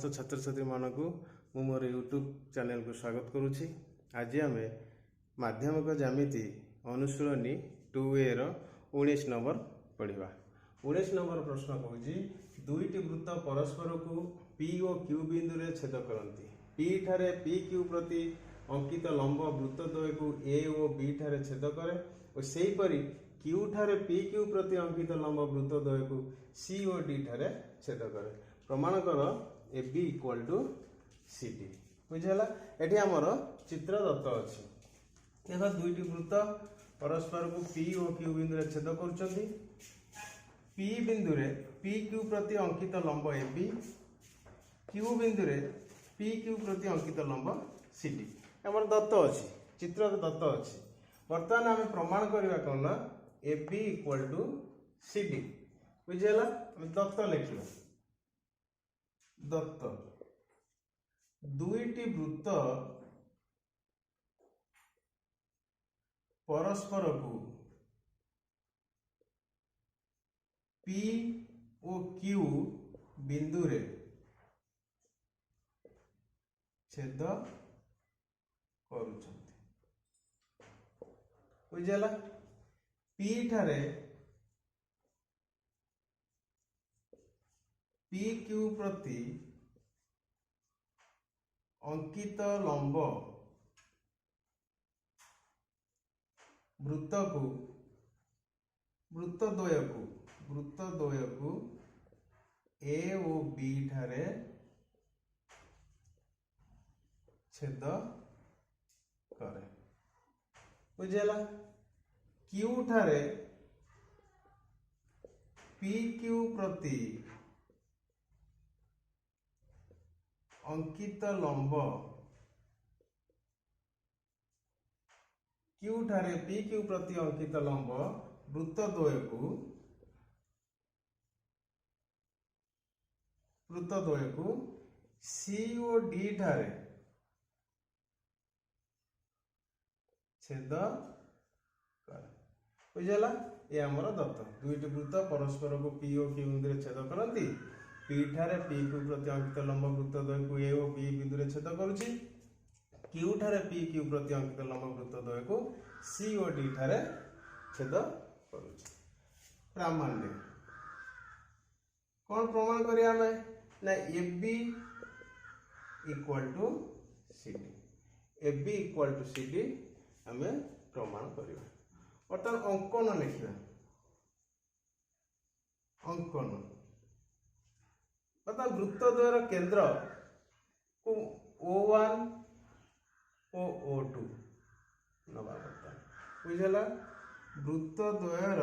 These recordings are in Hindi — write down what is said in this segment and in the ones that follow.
समस्त छात्र छात्री मानक मोर यूट्यूब चैनल को स्वागत करुच्ची। आज आम माध्यमिक ज्यामिति अनुशीलनी 2A रो 19 नंबर पढ़ा। 19 नंबर प्रश्न कौच दुईटी वृत्त परस्पर को P और Q बिंदु रे छेद करती। P ठारे PQ प्रति अंकित लंब वृत्तद्वय को A और B ठारे छेद करे और सेहीपरि Q ठारे PQ प्रति अंकित लंब वृत्तद्वय को C और D ठारे छेद करे। प्रमाण कर AB इक्वल टू CD। बुझेला एठी हमर चित्र दत्त अछि। देखो दुईटी वृत्त परस्पर को P और Q बिंदु रे छेद करूछंती। P बिंदु रे PQ प्रति अंकित लंब AB, Q बिंदु रे PQ प्रति अंकित लंब CD हमर दत्त अछि, चित्र दत्त अछि। वर्तमान आमे प्रमाण करिवा कोन AB इक्वल टू CD। बुझेला हम दत्त लिखिबा। दत्त दुईटी वृत्त परस्पर को P और Q बिंदु रे छेद करूछंती। बुझेला P ठारे PQ प्रति अंकित लंब वृत्तद्वय को A और B ठारे छेद करे। बुझेला Q ठारे PQ प्रति अंकित लंब Q ठारे PQ प्रति अंकित लंब वृत्तद्वय को C और D ठारे छेद करे। बुझेला ये हमर दत्त दुईटी वृत्त परस्पर को P और Q बिंदु रे छेद करती। P ठारे PQ प्रति अंकित लंब वृत्तद्वय को A और B बिंदु रे छेद करूची। Q ठारे PQ प्रति अंकित लंब वृत्तद्वय को C और D ठारे छेद करूची। प्रामाण्य कौन प्रमाण करिया हमें ना AB equal to CD। AB equal to CD हमें प्रमाण करिया। बर्तमान अंकन लिखिबा। अंकन बता वृत्तद्वयर केंद्र को O1 और O2 नबा बता। बुझला वृत्तद्वयर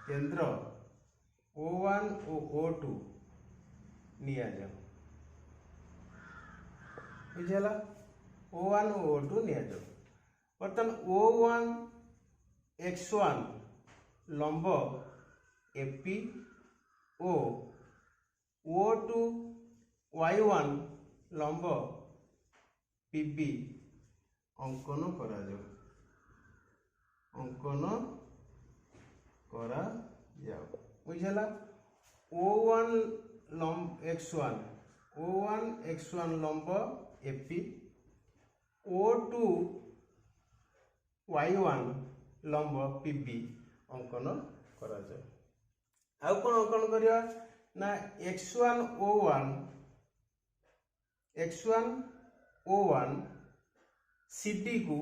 केंद्र O1 और O2 निया जाओ। बुझला O1 और O2 निया जाओ। बर्तमान O1 X1 लंब AP ओ O2 Y1 लंब PB अंकन करा जाओ। अंकन करा जाओ। बुझला O1 लंब X1 लंब AP, O2 Y1 लंब PB अंकन करा जाए। आउ कौन अंकन करिया ना X1 O1 CD को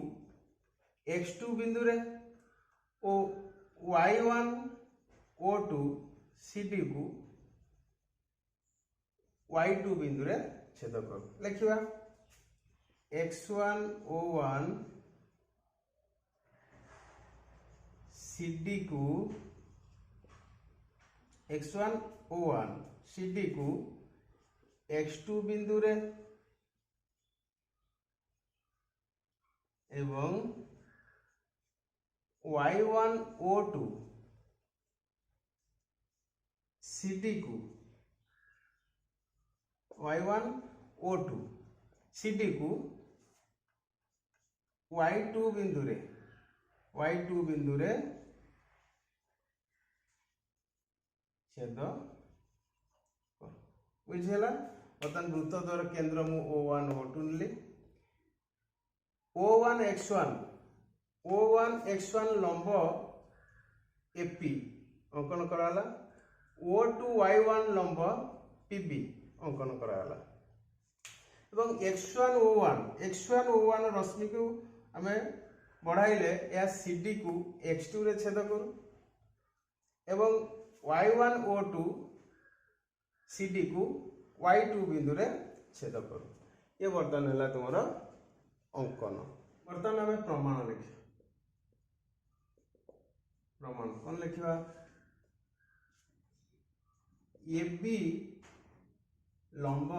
X2 बिंदु रे और Y1 O2 CD को Y2 बिंदु रे छेद कर। लिखिबा X1 O1 CD को X1 O1 CD को X2 बिंदु रे एवं Y1 O2 CD को Y1 O2 CD को Y2 बिंदु रे छेद बुझीगला। बर्तमान वृत्त द्वारा केंद्र मु O1 O2 नेली। O1 x1 लंब AP अंकन कराला। O2 y1 लंब PB अंकन कराला। एवं x1 O1 रश्मि को आम बढ़ाइले या CD को x2 रे छेद करू एवं y1 O2 CD को y2 बिंदु रे छेद करू। ये बर्तमान है तुम अंकन। बर्तमान आम प्रमाण लिखा। प्रमाण कौन लिखा? AB लंब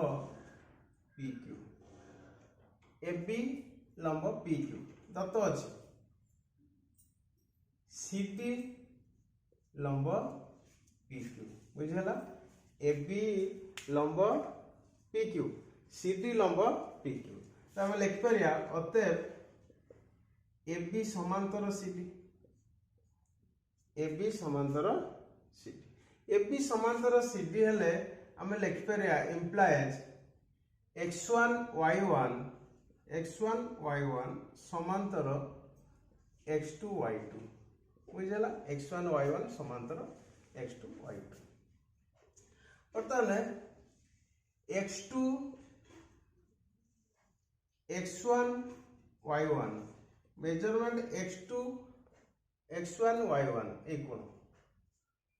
PQ, AB लंब PQ दत्त अच्छे। CD लंब PQ बुझेगा। AB लंब PQ, CD लंब PQ। तो आम लिखिपर अतएव AB समांतर CD, AB समांतर CD, AB समांतर CD हेले आम लिखिपर इम्प्लाइज x1 y1 समांतर x2 y2 बुझेगा। x1 y1 समांतर x2 y2। बर्तमान x2 x1 y1 measurement x2 x1 y1 equal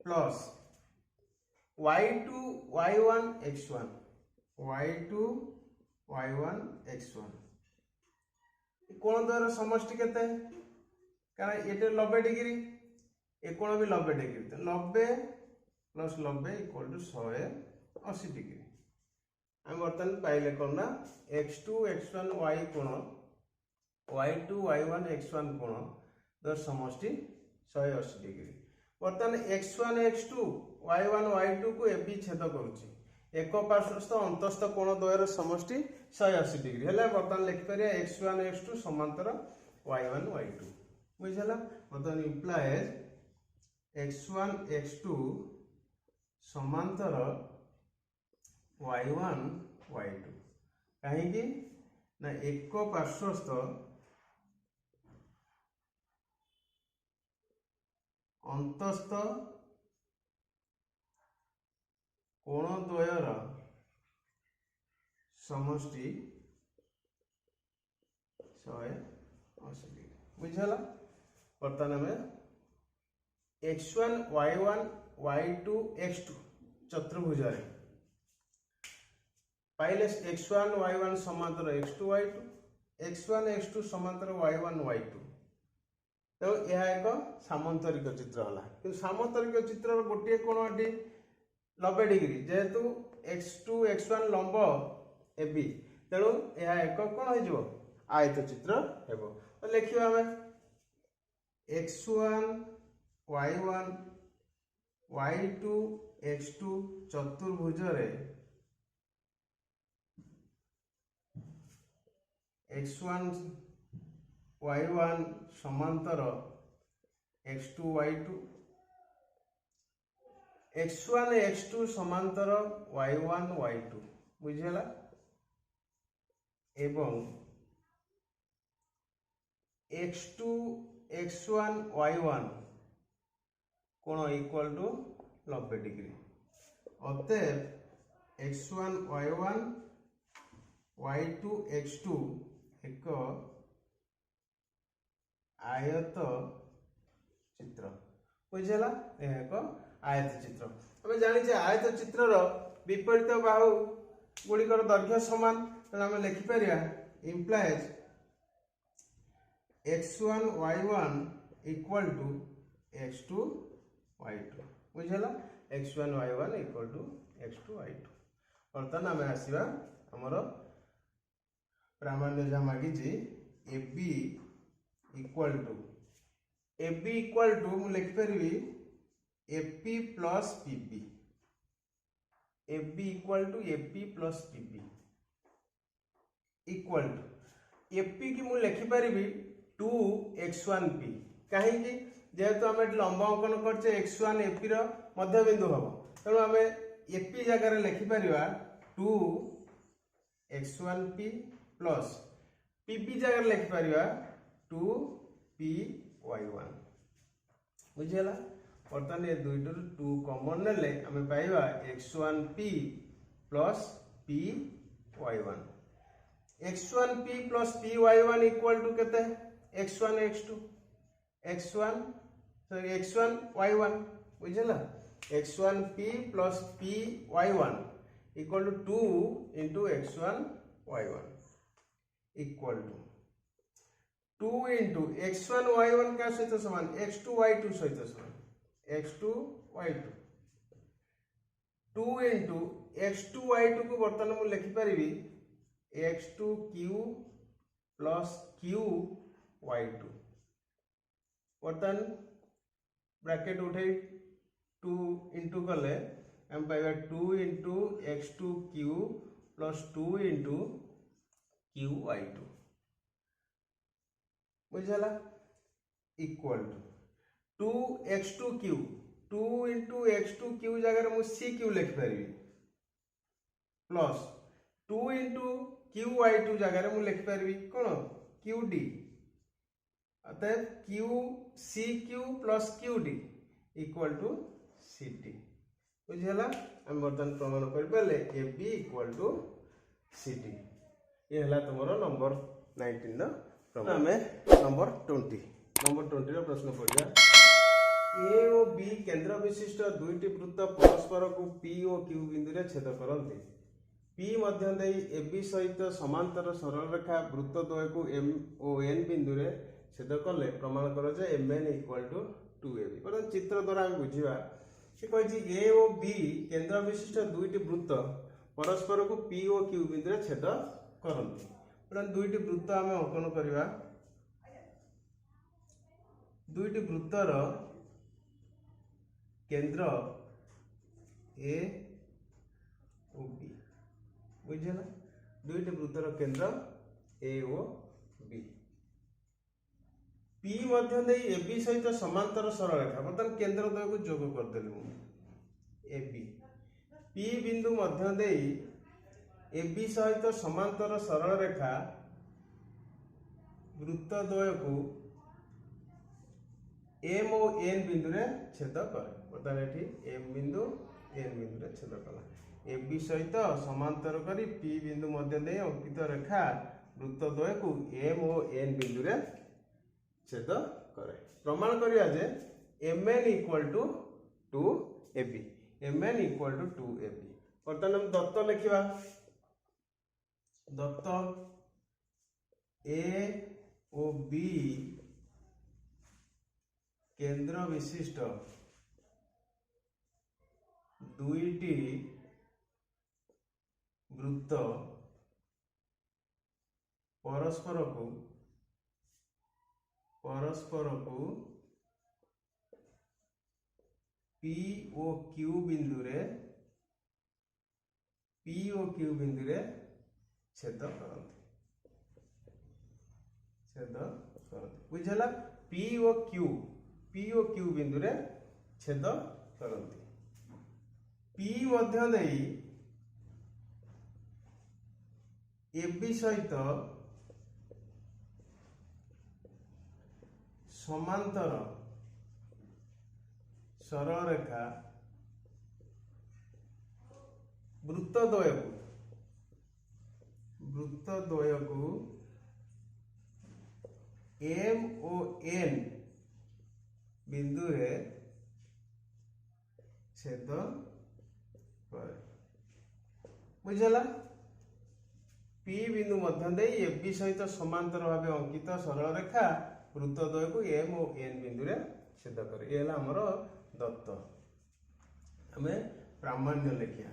plus y2 y1 x1 x1 कोण द्वारा समष्टि केते? कारण ये 90 डिग्री, ये कोण भी 90 डिग्री, तो 90 प्लस 90 इक्वल टू 180 डिग्री। हम बर्तमान पाइले कोण x2 x1 y कोण y2 y1 x1 कोण द्वारा समष्टि 180 डिग्री। बर्तमान x1 x2 y1 y2 को AB छेद करुच्ची। एक पार्श्वस्थ अंतस्थ कोण द्वयर समष्टि 180 डिग्री हेले। बर्तमान लिखिपर x1 x2 समांतर y1 y2 बुझेगा। बर्तमान इम्प्लाइज x1 x2 समांतर y1 y2 कहीं ना एक पार्श्वस्थ अंतस्थ कोण द्वयर समष्टि 180 डिग्री बुझेगा। बर्तमान आम x1 y1 y2 x2 चतुर्भुज पाइले x1 y1 समांतर x2 y2 x1 x2 समांतर y1 y2। तो यह एक सामंतरिक चित्र है कि सामंतरिक चित्र गोटे कोण 90 डिग्री जेहेतु x2 x1 लंब AB तेणु यह एक कौन हो आयत चित्र हेबो। तो लिखिबा आम x1 y1 y2 x2 चतुर्भुज रे x1 y1 समांतर x2 y2 x1 x2 समांतर y1 y2 बुझेगा। एवं x2 x1 y1 कोण इक्वल टू 90 डिग्री। अतएव x1 y1 y2 x2 एक आयत चित्र बुझेगा। यह एक आयत चित्र। आम जानी आयत चित्र विपरीत बाहु गुड़िकर दैर्घ्य समान तेना आम लिखिपर implies x1 y1 equal to x2 y2 बुझेगा। x1 y1 equal to x2 y2। बर्तमान आम आसवा आमर प्रामाण्य जहाँ मागी AB इक्वल टू मुझे लिखिपर AP plus PB AB equal to AP plus PB equal to AP की मुझे लिखिपर 2x1P कहीं जेहेतु आम लंब अंकन करचे x1 AP मध्य बिंदु हम तेणु आम एपी जगार लिखिपर 2x1p प्लस पीबी जगार लिखिपर 2py1 बुझीगला। बर्तमान ये दुईटर 2 कॉमन नेले आम पाइबा x1p plus py1 x1p plus py1 equal to केते x1 x2 x1 y1 बुझीगला। x1p plus py1 equal to 2 into x1 y1 equal to 2 into x1 y1 क्या सहित समान x2 y2 सहित समान x2 y2 2 into x2 y2 को बर्तमान मुझे लिखिपारि x2 q plus q y2 बर्तमान ब्रैकेट उठे 2 इंटू कले हम पाइबा 2 into x2 q plus 2 into q y2 बुझला equal to 2x2 q 2 into x2 q जगह मुझे सी क्यू लिखिपारि प्लस 2 इंटू क्यू y2 जगह मुझे लिखिपारि कौन क्यू डी अतः Q C Q plus Q D equal to C T बुझीगला। आम बर्तमान प्रमाण करें A B equal to C T ये है तुम नंबर 19 प्रमाण। आम नंबर 20 प्रश्न पढ़ा ए और बी केंद्र विशिष्ट दुईटी वृत्त परस्पर को पी और क्यू बिंदु छेद करते पी मध्य ए बी सहित समांतर सरल रेखा वृत्त द्वय को एम और एन बिंदु छेद कले प्रमाण कर M N equal to 2ab। बर्तमान चित्र द्वारा आम बुझा सी कही ए और बी केंद्र विशिष्ट दुईटी वृत्त परस्पर को पी और क्यू बिंदु छेद करते। बर्तमान दुईटी वृत्त आम अंकन करवा दुईटी वृत्तर केंद्र ए और बी बुझेगा दुईटी वृत्तर केंद्र ए और बी पी मध्य ए बी सहित समांतर सरल रेखा बर्तमान केंद्र द्वय को जोग करदेली ए बी पी बिंदु मध्य ए बी सहित समांतर सरल रेखा वृत्त द्वय को एम और एन बिंदु रे छेद करे। बर्तमान ये एम बिंदु एन बिंदु रे छेद कला ए बी सहित समांतर करी पी बिंदु मध्य दे अंकित रेखा वृत्त द्वय को एम और एन बिंदु रे छेद करे। प्रमाण करिया जे M N equal to 2ab M N equal to 2ab। बर्तमान हम दत्त लिखा दत्त ए और बी केंद्र विशिष्ट दुईटी वृत्त परस्पर को पी ओ क्यू बिंदु रे छेद करते बुझला पी ओ क्यू बिंदु रे छेद करते पी मध्य देई ए बी सहित समांतर सरल रेखा वृत्त द्वय को एम और एन बिंदु रे छेद करे बुझला पी बिंदु मध्य दे ए बी सहित समांतर भाव अंकित सरल रेखा वृत्त द्वय को एम और एन बिंदु रे छेद करे। ये हमर दत्त आम प्रामाण्य लिखा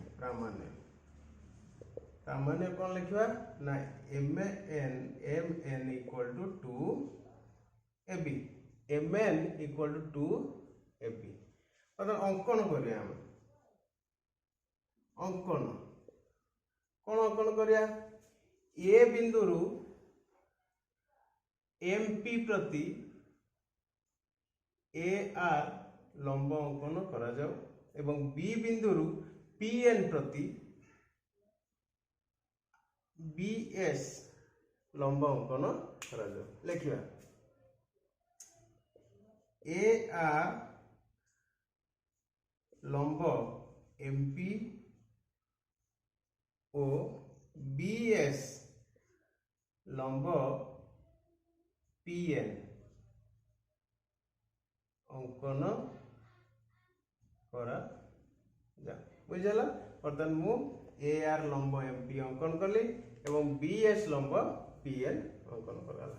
प्रामाण्य कौन लिखा ना M N equal to 2ab M N equal to 2ab। अंकन करिया अंकन कौन अंकन करिया ए बिंदु रु एम पी प्रति ए आर लंब अंकन करा जाओ एवं बी बिंदु पी एन प्रति बी एस लंब अंकन करा जाऊ। लिखिबा ए आर लंब एमपी ओ बी एस लंब पीएन अंकन करा जा। बुझला बर्तमान मु ए आर लंब एमपी अंकन कली एवं बी एस लंब पीएन अंकन कराला।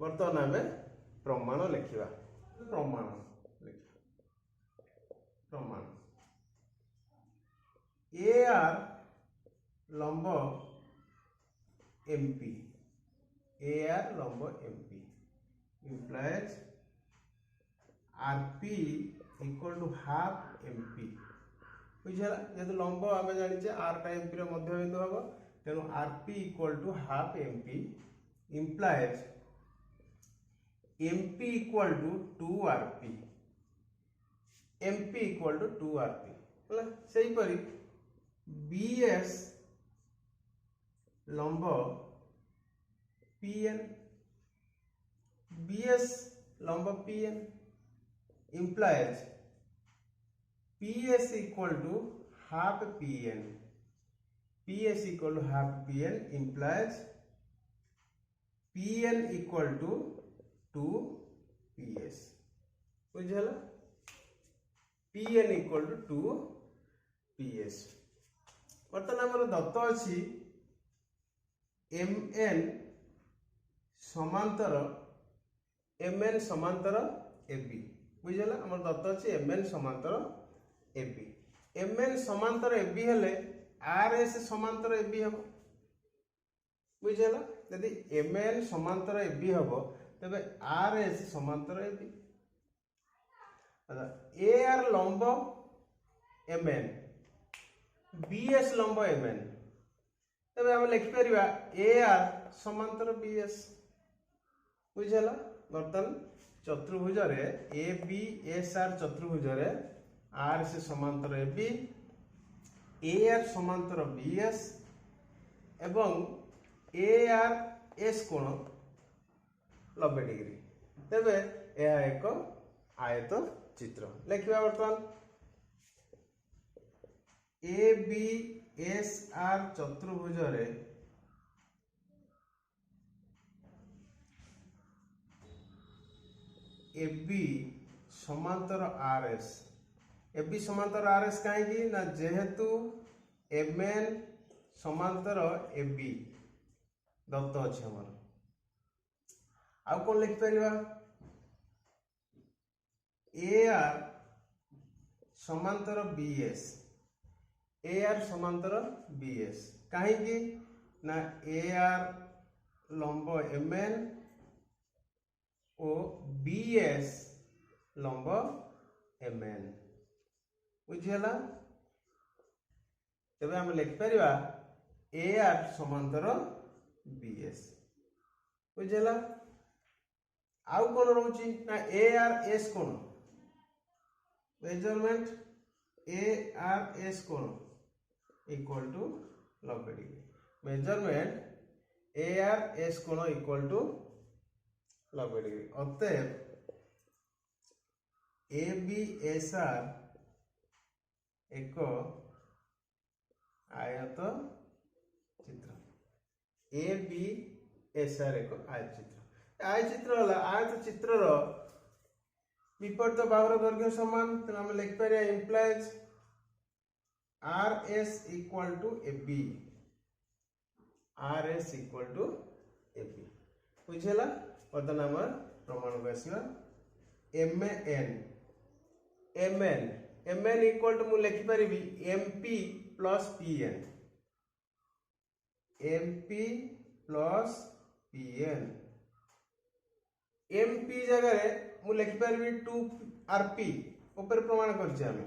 बर्तमान आमे प्रमाण लिखिबा। प्रमाण प्रमाण ए आर लंब एमपी ए आर लंब MP implies RP equal to half MP. बुझला जेहेतु लंब आम जाने आर टा एमपी मध्य बिंदु हम तेणु RP equal to half MP implies MP equal to 2 RP MP equal to 2 RP है से परी बीएस लंब पीएन बीएस लंब PN implies PS equal to half PN PS equal to half PN implies PN equal to 2 PS। बुझला PN equal to 2 PS। बर्तमान आमर दत्त अच्छी MN समांतर MN समांतर AB। बुझला आमर दत्त अच्छी MN समांतर AB MN समांतर AB हेले RS समांतर AB हम। बुझला यदि MN समांतर AB हम तबे RS समांतर AB। AR लंब MN BS लंब MN तबे हम लिखि परिबा AR समांतर BS। बुझला बर्तन चतुर्भुज रे ABSR चतुर्भुज रे आर से समांतर AB AR समांतर BS एवं ARS कोण 90 डिग्री तबे यह एक आयत चित्र। लिखिबा बर्तमान ABSR चतुर्भुज रे AB समांतर RS AB समांतर RS कहीं ना जेहेतु MN समांतर AB दत्त अच्छे हमर आउ कौन लिख परिबा AR समांतर BS AR समांतर BS कहीं ना AR लंब MN ओ BS लंब MN। बुझला तबे हम लिख परिबा AR समांतर BS। बुझला आउ कोन रहउची ना ARS कोन मेजरमेंट ARS कोन equal to 90 degree measurement ARS कोन इक्वल टू 90 डिग्री अतएव ABSR एक आयत चित्र ABSR एक आयत चित्र आयत चित्र वाला आयत चित्र रो विपरीत बाहुर दैर्घ्य समान तो हम लिख पारे implies RS equal to AB RS equal to AB। बुझला बर्तमान हमर प्रमाण को आसीबा MN इक्वल टू मु लिखि परिबी MP plus PN MP plus PN MP जगह रे मु लिखि परिबी 2 RP ऊपर प्रमाण करछि हम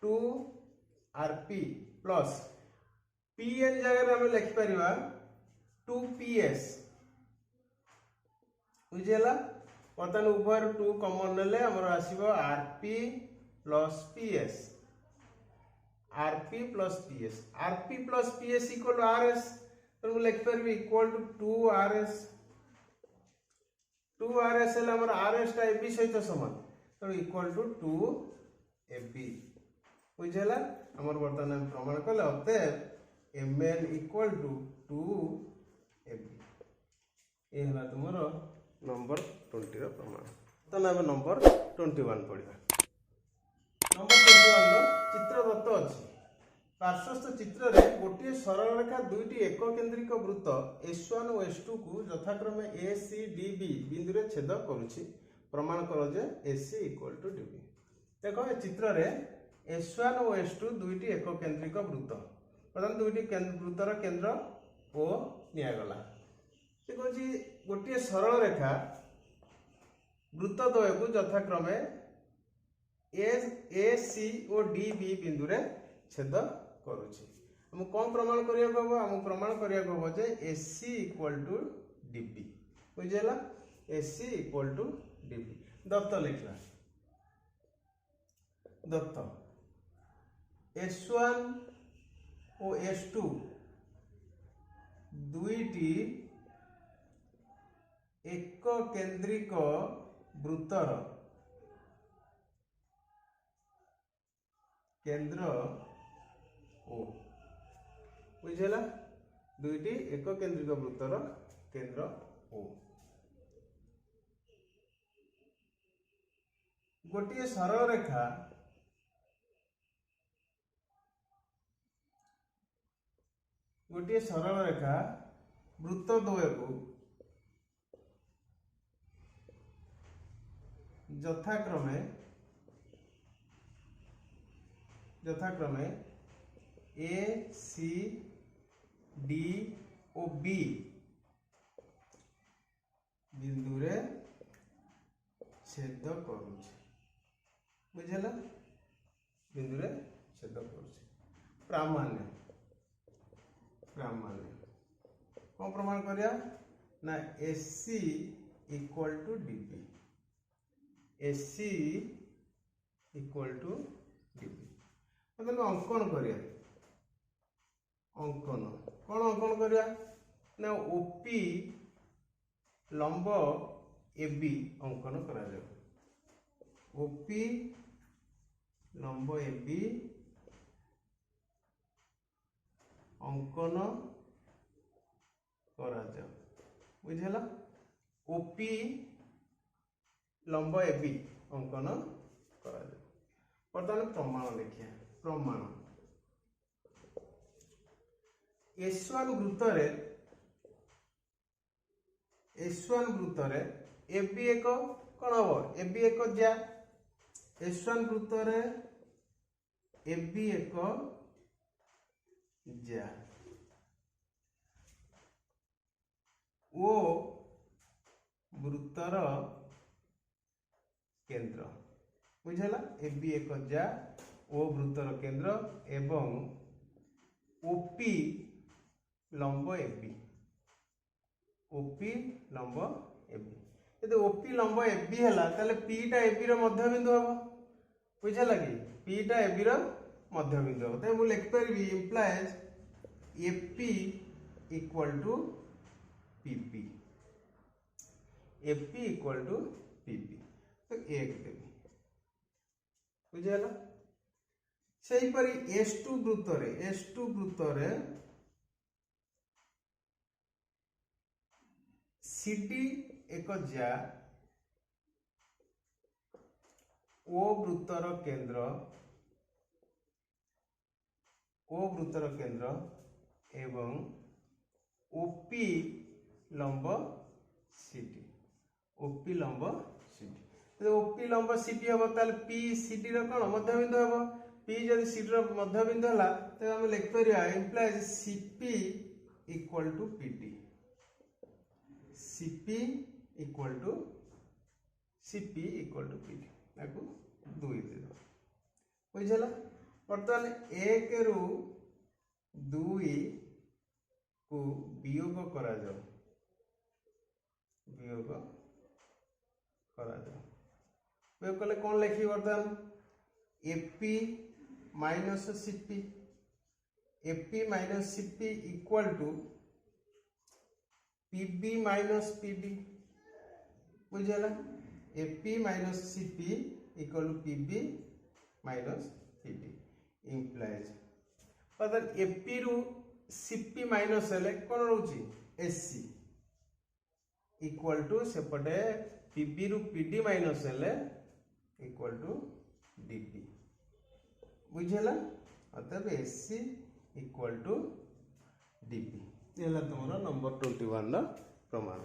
2 RP प्लस PN जगह रे हम लिखि परिबा 2 PS। बुझेला बर्तमान उभर 2 कॉमन नेले हमर आसीबो RP plus PS, RP plus PS, RP plus PS equal to RS, तो लिख पारि इक्वल टू 2RS, 2RS है हमर आरएस टा एबी सहित समान, तो इक्वल टू 2AB बुझेला। हमर वर्तमान हम प्रमाण कले अतएव mn इक्वल टू 2AB। ये हला तुमर नंबर 20 रो प्रमाण। तो ना नंबर 21 पढ़िबा। नंबर 21 रो चित्र दत्त अछि। पार्श्वस्थ चित्र रे गोटे सरल रेखा दुईटी एक केंद्रिक वृत्त S1 और S2 को यथाक्रमे ACDB बिंदु रे छेद करूछि। प्रमाण करो जे AC इक्वल टू DB। देखो ए चित्र रे S1 और S2 दुईटी एक केंद्रिक वृत्त, प्रथम दुईटी वृत्तर केंद्र O निया गला। देखो जी गोटे सरल रेखा वृत्त द्वय को यथाक्रमे AC और DB बिंदु रे छेद करूछि। हम कौन प्रमाण करिया गबो, हम प्रमाण करिया गबो जे AC इक्वल टू DB बुझेला। AC इक्वल टू DB दत्त लिखला। दत्त S1 और S2 दुईटी एक केंद्रिक वृत्तर केंद्र O बुझेला। दुईटी एक केंद्रिक वृत्तर केंद्र O। गोटे सरल रेखा वृत्त द्वय को यथाक्रमे A C D और B बिंदु रे छेद करूछि बुझेला। बिंदु रे छेद करूछि। प्रामाण्य कौन प्रमाण करिया ना AC equal to DB, AC equal to DB। मतलब अंकन करिया, अंकन कौन अंकन करिया ना OP लंब AB अंकन करा जाए। OP लंब AB अंकन करा जाए बुझेला। OP लंब AB अंकन करा जाए। बर्तमान प्रमाण लिखिया। प्रमाण S1 वृत्त रे AB एक कौन हम AB एक ज्या। S1 वृत्त रे AB एक ज्या। O वृत्तर केंद्र बुझेला। AB एक ज्या O वृत्तर केंद्र एवं OP लंब AB, OP लंब AB। यदि OP लंब AB हैला ताले P टा AB रो मध्य बिंदु हबो बुझेला कि P टा AB रो मध्य बिंदु हबो। त मु लिख परबी implies AP equal to PP, AP equal to PP। तो एक देबी बुझेला। सही परी S2 वृत्त रे CD एक ज्या O वृत्तर केंद्र एवं OP लंब CD, OP लंब CD। तो OP लंब CD हम ताल P CD रो कोन मध्य बिंदु हबो। P जदि CD रो मध्य बिंदु हला तो हम लिख परिया implies CP equal to PD, CP equal to PD ताकू 2 दे दो बुझला। बर्तमान 1 रु 2 को वियोग करा जाओ, वियोग करा जाओ। वियोग कले कौन लिखी बर्तमान AP minus CP, AP minus CP equal to PB minus PD, बुझेला। AP minus CP equal to PB minus PD implies मतलब एपी रु सीपी माइनस हेले कौन रोची एससी इक्वल टू सेपटे पीबी रु पीडी माइनस हेले इक्वल टू डीपी, बुझेला। अतएव एससी इक्वल टू डीपी, ये तुम नंबर 21 प्रमाण।